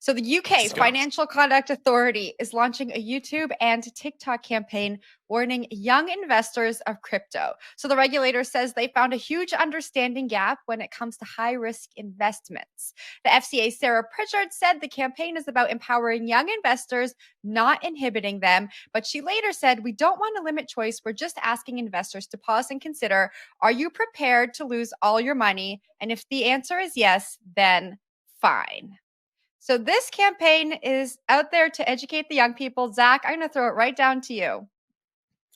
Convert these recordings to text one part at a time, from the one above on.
So the UK Financial Conduct Authority is launching a YouTube and TikTok campaign warning young investors of crypto. So the regulator says they found a huge understanding gap when it comes to high-risk investments. The FCA's Sarah Pritchard said the campaign is about empowering young investors, not inhibiting them. But she later said, we don't want to limit choice. We're just asking investors to pause and consider, are you prepared to lose all your money? And if the answer is yes, then fine. So this campaign is out there to educate the young people. Zach, I'm going to throw it right down to you.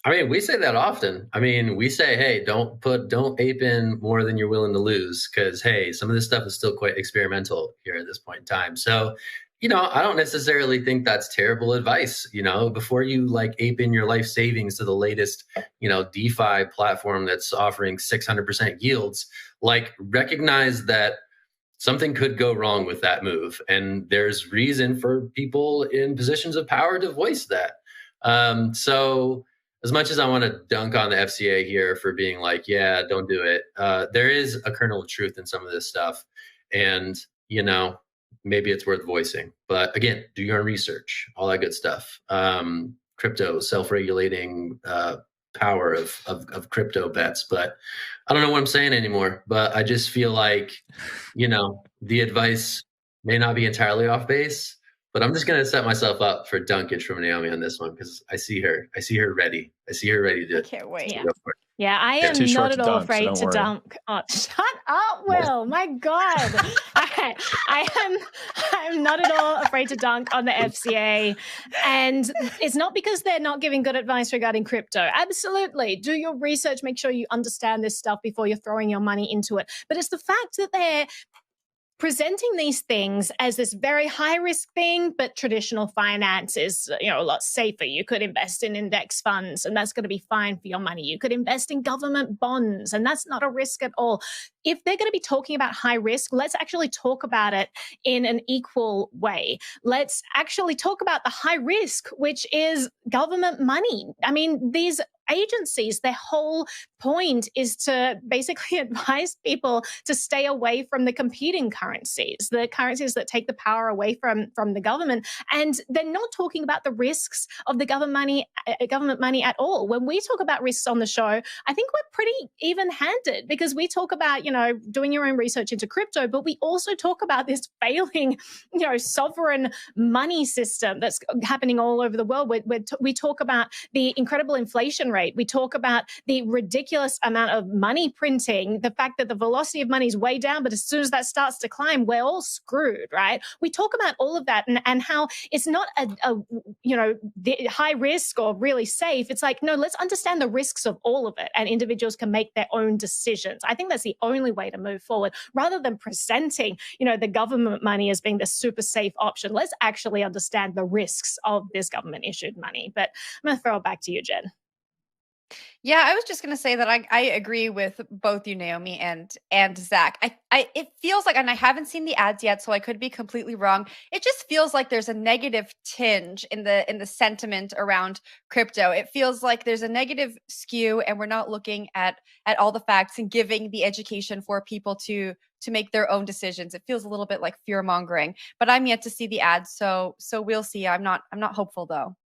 I mean, we say that often. I mean, we say, hey, don't ape in more than you're willing to lose, because, hey, some of this stuff is still quite experimental here at this point in time. So, I don't necessarily think that's terrible advice. Before you like ape in your life savings to the latest, DeFi platform that's offering 600% yields, like recognize that something could go wrong with that move. And there's reason for people in positions of power to voice that. So as much as I want to dunk on the FCA here for being like, yeah, don't do it, there is a kernel of truth in some of this stuff. And, maybe it's worth voicing. But again, do your own research, all that good stuff. Crypto, self-regulating power of crypto bets. But I don't know what I'm saying anymore. But I just feel like, the advice may not be entirely off base. But I'm just going to set myself up for dunkage from Naomi on this one, because I see her ready. I see her ready to. I can't wait. Yeah, I am not at all afraid to dunk. Oh, shut up, Will. My God. I'm not at all afraid to dunk on the FCA. And it's not because they're not giving good advice regarding crypto. Absolutely. Do your research. Make sure you understand this stuff before you're throwing your money into it. But it's the fact that they're presenting these things as this very high risk thing, but traditional finance is, a lot safer. You could invest in index funds and that's going to be fine for your money. You could invest in government bonds and that's not a risk at all. If they're going to be talking about high risk, let's actually talk about it in an equal way. Let's actually talk about the high risk, which is government money. I mean, these agencies, their whole point is to basically advise people to stay away from the competing currencies, the currencies that take the power away from the government. And they're not talking about the risks of the government money at all. When we talk about risks on the show, I think we're pretty even-handed, because we talk about, doing your own research into crypto, but we also talk about this failing, sovereign money system that's happening all over the world. We talk about the incredible inflation rate. We talk about the ridiculous amount of money printing, the fact that the velocity of money is way down, but as soon as that starts to climb, we're all screwed, right? We talk about all of that and how it's not the high risk or really safe. It's like, no, let's understand the risks of all of it, and individuals can make their own decisions. I think that's the only way to move forward, rather than presenting, the government money as being the super safe option. Let's actually understand the risks of this government issued money. But I'm going to throw it back to you, Jen. Yeah, I was just going to say that I agree with both you, Naomi, and Zach. It feels like, and I haven't seen the ads yet, so I could be completely wrong. It just feels like there's a negative tinge in the sentiment around crypto. It feels like there's a negative skew, and we're not looking at all the facts and giving the education for people to make their own decisions. It feels a little bit like fear mongering, but I'm yet to see the ads, so we'll see. I'm not hopeful though.